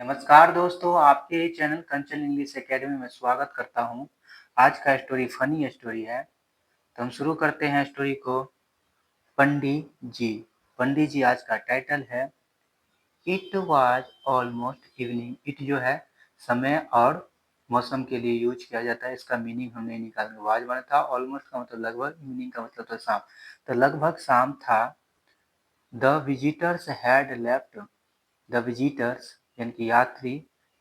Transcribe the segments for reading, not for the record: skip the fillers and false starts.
नमस्कार दोस्तों, आपके चैनल कंचन इंग्लिश एकेडमी में स्वागत करता हूँ। आज का स्टोरी फनी स्टोरी है, तो हम शुरू करते हैं स्टोरी को। पंडित जी। पंडित जी आज का टाइटल है। It was almost evening. It जो है समय और मौसम के लिए यूज किया जाता है। इसका मीनिंग हमने निकाला। वाज बना था, ऑलमोस्ट का मतलब लगभग, इवनिंग का मतलब था शाम। तो लगभग शाम था। The visitors had left. The visitors यानी कि यात्री,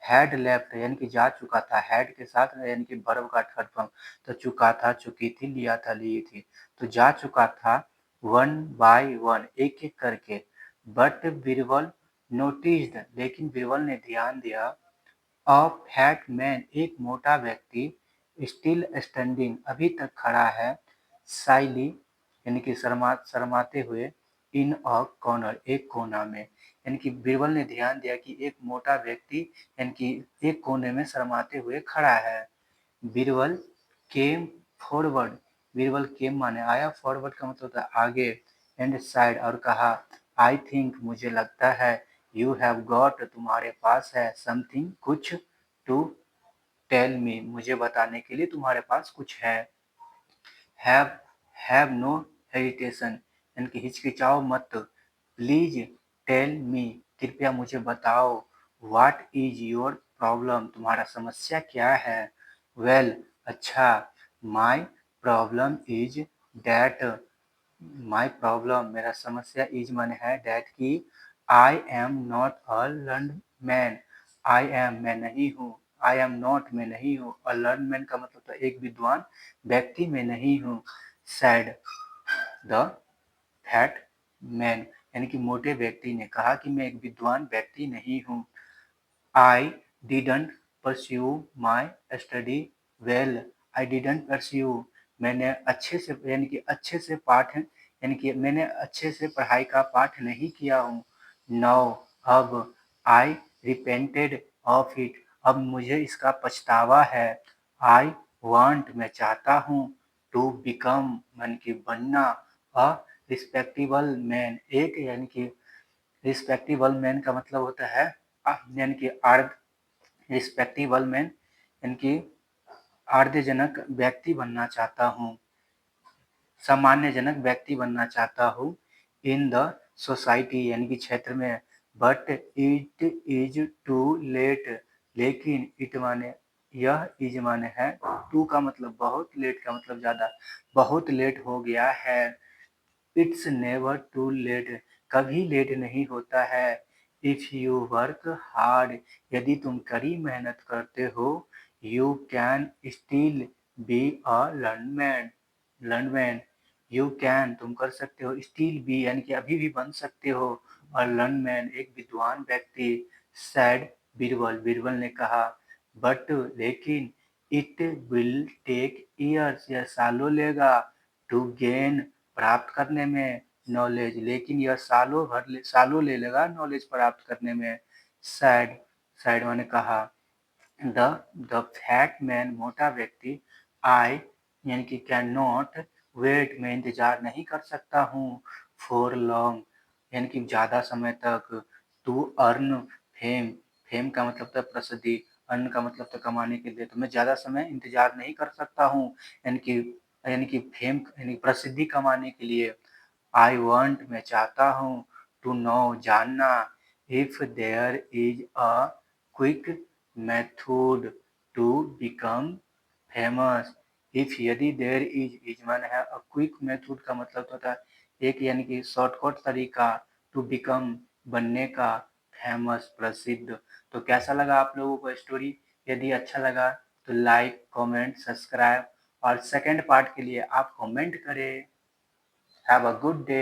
हैड लेफ्ट यानी कि जा चुका था। हैड के साथ यानी कि वर्ब का थर्ड फॉर्म। तो चुका था, चुकी थी, लिया था, ली थी। तो जा चुका था वन बाय वन, एक एक करके। बट बीरबल नोटिस्ड, लेकिन बीरबल ने ध्यान दिया। अ फैट मैन, एक मोटा व्यक्ति। स्टिल स्टैंडिंग, अभी तक खड़ा है। साइली यानी कि शर्माते हुए। इन अ कॉर्नर, एक कोना में। यानी कि बीरबल ने ध्यान दिया कि एक मोटा व्यक्ति यानी कि एक कोने में शर्माते हुए खड़ा है। Birbal came forward. Birbal came माने आया, फॉरवर्ड का मतलब होता है आगे। एंड साइड, और कहा। आई थिंक, मुझे लगता है। यू हैव गॉट, तुम्हारे पास है। समथिंग, कुछ। टू टेल मी, मुझे बताने के लिए तुम्हारे पास कुछ है। हैव हैव नो हेजिटेशन, यानी कि हिचकिचाओ मत। प्लीज टेल मी, कृपया मुझे बताओ। व्हाट इज योर प्रॉब्लम, तुम्हारा समस्या क्या है। वेल, अच्छा। My problem is that. My problem, मेरा समस्या, इज माने है, डैट की। I am not a learn man. I am, मैं नहीं हूँ। आई एम नॉट, मैं नहीं हूँ। अ लर्न मैन का मतलब तो एक विद्वान व्यक्ति में नहीं हूँ। सैड द फैट मैन, यानी कि मोटे व्यक्ति ने कहा कि मैं एक विद्वान व्यक्ति नहीं हूँ। I didn't pursue my study well. I didn't pursue, मैंने अच्छे से यानी कि अच्छे से पाठ, यानी कि मैंने अच्छे से पढ़ाई का पाठ नहीं किया हूँ। नाउ, अब। आई रिपेंटेड ऑफ इट, अब मुझे इसका पछतावा है। आई वांट, मैं चाहता हूँ। टू बिकम, यानी कि बनना। अ रिस्पेक्टेबल मैन, एक यानी कि रिस्पेक्टेबल मैन का मतलब होता है यानी कि अर्ध रिस्पेक्टेबल मैन, यानी कि आर्दजनक व्यक्ति बनना चाहता हूँ। सम्मानजनक व्यक्ति बनना चाहता हूँ। इन द सोसाइटी, यानी कि क्षेत्र में। But it is too late, लेकिन इट माने यह, इज माने है। टू का मतलब बहुत, लेट का मतलब ज्यादा। बहुत लेट हो गया है। इट्स नेवर टू लेट, कभी लेट नहीं होता है। इफ यू वर्क हार्ड, यदि तुम कड़ी मेहनत करते हो। You can still be a learn man. Learn man, you can, तुम कर सकते हो। स्टिल बी यानी कि अभी भी बन सकते हो। और लर्नमैन, एक विद्वान व्यक्ति। सैड बीरबल, बीरबल ने कहा। बट, लेकिन। इट विल टेक ईयर्स, यह सालों लेगा। टू गेन, प्राप्त करने में। नॉलेज, लेकिन यह सालों ले लेगा नॉलेज प्राप्त करने में। सैड, सैड माने कहा। द द फैट मैन, मोटा व्यक्ति। आई यानी कि कैन नॉट वेट, मैं इंतजार नहीं कर सकता हूँ। फॉर लॉन्ग, यानी कि ज्यादा समय तक। टू अर्न फेम, फेम का मतलब था प्रसिद्धि। अर्न का मतलब था कमाने के लिए। तो मैं ज्यादा समय इंतजार नहीं कर सकता हूँ, यानी कि फेम यानी प्रसिद्धि कमाने के लिए। आई वांट, मैं चाहता हूँ। टू नो, जानना। If there is a quick method to become famous. If, यदि। देयर इज माने है अ क्विक मेथड का मतलब होता है एक यानी कि शॉर्टकट तरीका। टू बिकम, बनने का। फेमस, प्रसिद्ध। तो कैसा लगा आप लोगों को स्टोरी? यदि अच्छा लगा तो लाइक, कमेंट, सब्सक्राइब, और सेकंड पार्ट के लिए आप कमेंट करें। Have a good day.